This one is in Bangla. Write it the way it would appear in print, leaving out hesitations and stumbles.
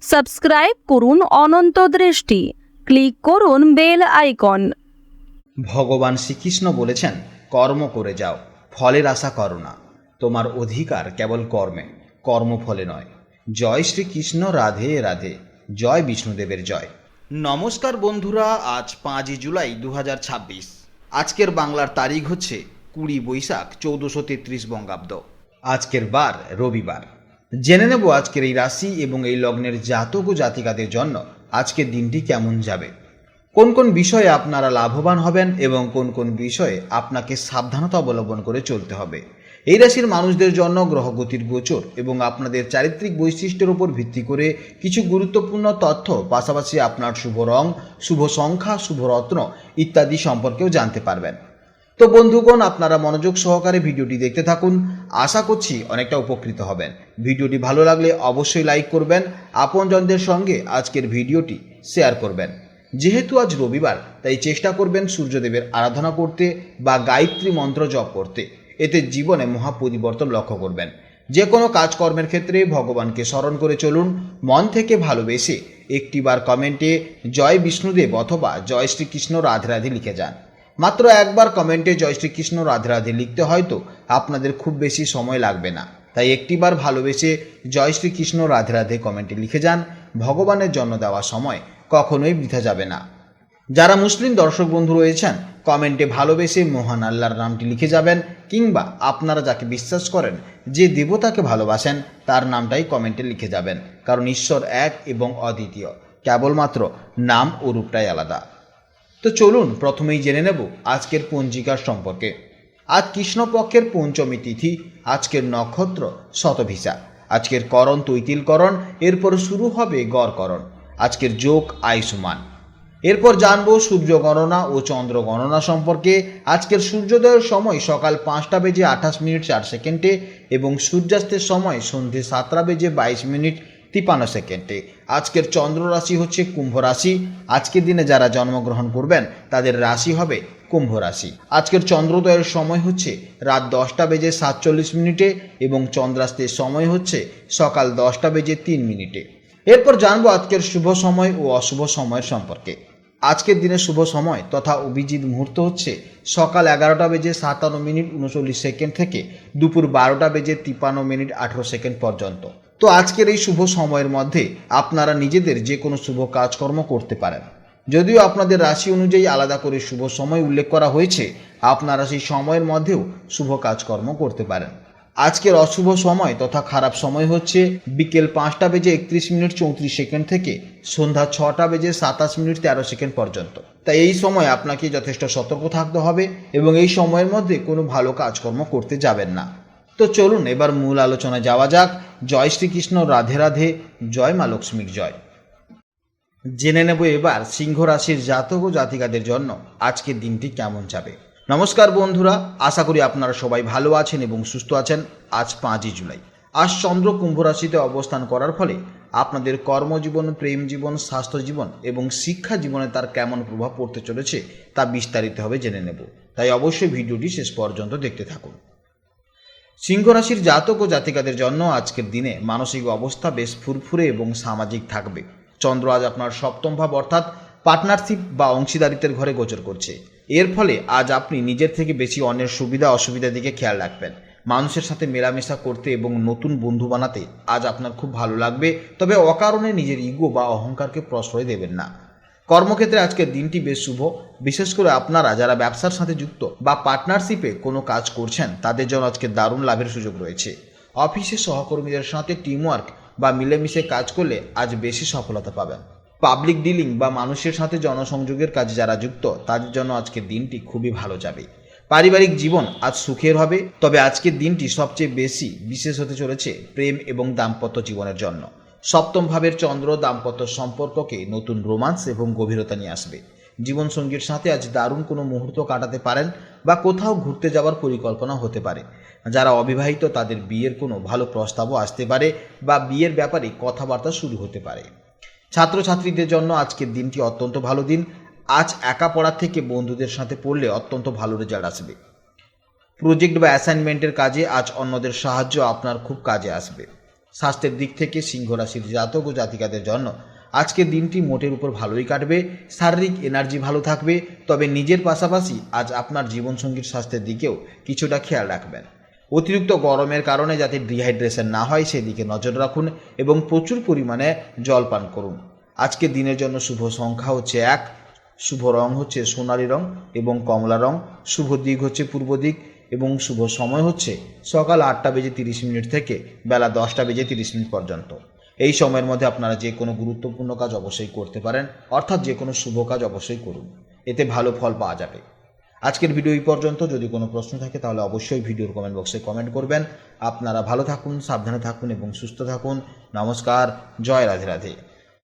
সাবস্ক্রাইব করুন অনন্ত দৃষ্টি, ক্লিক করুন বেল আইকন। ভগবান শ্রীকৃষ্ণ বলেছেন, কর্ম করে যাও, ফলের আশা করো না। তোমার অধিকার কেবল কর্মে, কর্মফলে নয়। জয় শ্রীকৃষ্ণ, রাধে রাধে, জয় বিষ্ণুদেবের জয়। নমস্কার বন্ধুরা, আজ 5 জুলাই 2026। আজকের বাংলার তারিখ হচ্ছে 20 বৈশাখ 1433 বঙ্গাব্দ। আজকের বার রবিবার। জেনে নেব আজকের এই রাশি এবং এই লগ্নের জাতক ও জাতিকাদের জন্য আজকের দিনটি কেমন যাবে, কোন কোন বিষয়ে আপনারা লাভবান হবেন এবং কোন কোন বিষয়ে আপনাকে সাবধানতা অবলম্বন করে চলতে হবে। এই রাশির মানুষদের জন্য গ্রহগতির গোচর এবং আপনাদের চারিত্রিক বৈশিষ্ট্যের উপর ভিত্তি করে কিছু গুরুত্বপূর্ণ তথ্য, পাশাপাশি আপনার শুভ রং, শুভ সংখ্যা, শুভ রত্ন ইত্যাদি সম্পর্কেও জানতে পারবেন। তো বন্ধুগণ, আপনারা মনোযোগ সহকারে ভিডিওটি দেখতে থাকুন। আশা করছি অনেকটা উপকৃত হবেন। ভিডিওটি ভালো লাগলে অবশ্যই লাইক করবেন, আপনজনদের সঙ্গে আজকের ভিডিওটি শেয়ার করবেন। যেহেতু আজ রবিবার, তাই চেষ্টা করবেন সূর্যদেবের আরাধনা করতে বা গায়ত্রী মন্ত্র জপ করতে। এতে জীবনে মহা পরিবর্তন লক্ষ্য করবেন। যে কোনো কাজকর্মের ক্ষেত্রে ভগবানকে স্মরণ করে চলুন। মন থেকে ভালোবেসে একটিবার কমেন্টে জয় বিষ্ণুদেব অথবা জয় শ্রীকৃষ্ণ রাধে রাধে লিখে যান। মাত্র একবার কমেন্টে জয় শ্রীকৃষ্ণ রাধে রাধে লিখতে হয়তো আপনাদের খুব বেশি সময় লাগবে না, তাই একটিবার ভালোবেসে জয় শ্রীকৃষ্ণ রাধে রাধে কমেন্টে লিখে যান। ভগবানের জন্য দেওয়া সময় কখনোই বৃথা যাবে না। যারা মুসলিম দর্শক বন্ধু রয়েছেন, কমেন্টে ভালোবেসে মহান আল্লাহর নামটি লিখে যাবেন, কিংবা আপনারা যাকে বিশ্বাস করেন, যে দেবতাকে ভালোবাসেন, তার নামটাই কমেন্টে লিখে যাবেন। কারণ ঈশ্বর এক এবং অদ্বিতীয়, কেবলমাত্র নাম ও রূপটাই আলাদা। তো চলুন প্রথমেই জেনে নেব আজকের পঞ্জিকার সম্পর্কে। আজ কৃষ্ণপক্ষের পঞ্চমী তিথি, আজকের নক্ষত্র শতভিসা, আজকের করণ তৈতিলকরণ, এরপর শুরু হবে গড়করণ। আজকের যোগ আয়ুষ্মান। এরপর জানবো সূর্য গণনা ও চন্দ্র গণনা সম্পর্কে। আজকের সূর্যোদয়ের সময় সকাল 5টা বেজে 28 মিনিট 4 সেকেন্ডে এবং সূর্যাস্তের সময় সন্ধে 7টা বেজে 22 মিনিট 53 সেকেন্ডে। আজকের চন্দ্র রাশি হচ্ছে কুম্ভ রাশি। আজকের দিনে যারা জন্মগ্রহণ করবেন তাদের রাশি হবে কুম্ভ রাশি। আজকের চন্দ্রোদয়ের সময় হচ্ছে রাত 10টা বেজে 47 মিনিটে এবং চন্দ্রাস্তের সময় হচ্ছে সকাল 10টা বেজে 3 মিনিটে। এরপর জানবো আজকের শুভ সময় ও অশুভ সময়ের সম্পর্কে। আজকের দিনে শুভ সময় তথা অভিজিৎ মুহূর্ত হচ্ছে সকাল 11টা বেজে 57 মিনিট 39 সেকেন্ড থেকে দুপুর 12টা বেজে 53 মিনিট 18 সেকেন্ড পর্যন্ত। তো আজকের এই শুভ সময়ের মধ্যে আপনারা নিজেদের যে কোনো শুভ কাজকর্ম করতে পারেন। যদিও আপনাদের রাশি অনুযায়ী আলাদা করে শুভ সময় উল্লেখ করা হয়েছে, আপনারা সেই সময়ের মধ্যেও শুভ কাজকর্ম করতে পারেন। আজকের অশুভ সময় তথা খারাপ সময় হচ্ছে বিকেল 5টা বেজে 31 মিনিট 34 সেকেন্ড থেকে সন্ধ্যা 6টা বেজে 27 মিনিট 13 সেকেন্ড পর্যন্ত। তাই এই সময় আপনাকে যথেষ্ট সতর্ক থাকতে হবে এবং এই সময়ের মধ্যে কোনো ভালো কাজকর্ম করতে যাবেন না। তো চলুন এবার মূল আলোচনায় যাওয়া যাক। জয় শ্রীকৃষ্ণ, রাধে রাধে, জয় মা লক্ষ্মীর জয়। জেনে নেব এবার সিংহ রাশির জাতক ও জাতিকাদের জন্য আজকের দিনটি কেমন যাবে। নমস্কার বন্ধুরা, আশা করি আপনারা সবাই ভালো আছেন এবং সুস্থ আছেন। আজ 5 জুলাই। আজ চন্দ্র কুম্ভ রাশিতে অবস্থান করার ফলে আপনাদের কর্মজীবন, প্রেম জীবন, স্বাস্থ্য জীবন এবং শিক্ষা জীবনে তার কেমন প্রভাব পড়তে চলেছে তা বিস্তারিতভাবে জেনে নেব। তাই অবশ্যই ভিডিওটি শেষ পর্যন্ত দেখতে থাকুন। সিংহ রাশির জাতক ও জাতিকাদের জন্য আজকের দিনে মানসিক অবস্থা বেশ ফুরফুরে এবং সামাজিক থাকবে। চন্দ্র আজ আপনার সপ্তম ভাব অর্থাৎ পার্টনারশিপ বা অংশীদারিত্বের ঘরে গোচর করছে। এর ফলে আজ আপনি নিজের থেকে বেশি অন্যের সুবিধা অসুবিধার দিকে খেয়াল রাখবেন। মানুষের সাথে মেলামেশা করতে এবং নতুন বন্ধু বানাতে আজ আপনার খুব ভালো লাগবে, তবে অকারণে নিজের ইগো বা অহংকারকে প্রশ্রয় দেবেন না। কর্মক্ষেত্রে আজকের দিনটি বেশ শুভ। বিশেষ করে আপনারা যারা ব্যবসার সাথে যুক্ত বা পার্টনারশিপে কোনো কাজ করছেন, তাদের জন্য আজকে দারুণ লাভের সুযোগ রয়েছে। অফিসে সহকর্মীদের সাথে টিমওয়ার্ক বা মিলেমিশে কাজ করলে আজ বেশি সফলতা পাবেন। পাবলিক ডিলিং বা মানুষের সাথে জনসংযোগের কাজে যারা যুক্ত, তাদের জন্য আজকের দিনটি খুবই ভালো যাবে। পারিবারিক জীবন আজ সুখের হবে, তবে আজকের দিনটি সবচেয়ে বেশি বিশেষ হতে চলেছে প্রেম এবং দাম্পত্য জীবনের জন্য। সপ্তম ভাবের চন্দ্র দাম্পত্য সম্পর্ককে নতুন রোমান্স এবং গভীরতা নিয়ে আসবে। জীবনসঙ্গীর সাথে আজ দারুণ কোনো মুহূর্ত কাটাতে পারেন বা কোথাও ঘুরতে যাওয়ার পরিকল্পনা হতে পারে। যারা অবিবাহিত তাদের বিয়ের কোনো ভালো প্রস্তাবও আসতে পারে বা বিয়ের ব্যাপারে কথাবার্তা শুরু হতে পারে। ছাত্রছাত্রীদের জন্য আজকের দিনটি অত্যন্ত ভালো দিন। আজ একা পড়ার থেকে বন্ধুদের সাথে পড়লে অত্যন্ত ভালো রেজাল্ট আসবে। প্রজেক্ট বা অ্যাসাইনমেন্টের কাজে আজ অন্যদের সাহায্য আপনার খুব কাজে আসবে। স্বাস্থ্যের দিক থেকে সিংহ রাশির জাতক ও জাতিকাদের জন্য আজকের দিনটি মোটের উপর ভালোই কাটবে। শারীরিক এনার্জি ভালো থাকবে, তবে নিজের পাশাপাশি আজ আপনার জীবনসঙ্গীর স্বাস্থ্যের দিকেও কিছুটা খেয়াল রাখবেন। অতিরিক্ত গরমের কারণে যাতে ডিহাইড্রেশন না হয় সেদিকে নজর রাখুন এবং প্রচুর পরিমাণে জল পান করুন। আজকের দিনের জন্য শুভ সংখ্যা হচ্ছে 1, শুভ রং হচ্ছে সোনালী রং এবং কমলা রং, শুভ দিক হচ্ছে পূর্ব দিক এবং শুভ সময় হচ্ছে সকাল 8:30 থেকে বেলা 10:30 পর্যন্ত। এই সময়ের মধ্যে আপনারা যে কোনো গুরুত্বপূর্ণ কাজ অবশ্যই করতে পারেন, অর্থাৎ যে কোনো শুভ কাজ অবশ্যই করুন, এতে ভালো ফল পাওয়া যাবে। আজকের ভিডিও এই পর্যন্ত। যদি কোনো প্রশ্ন থাকে তাহলে অবশ্যই ভিডিওর কমেন্ট বক্সে কমেন্ট করবেন। আপনারা ভালো থাকুন, সাবধানে থাকুন এবং সুস্থ থাকুন। নমস্কার, জয় রাধে রাধে।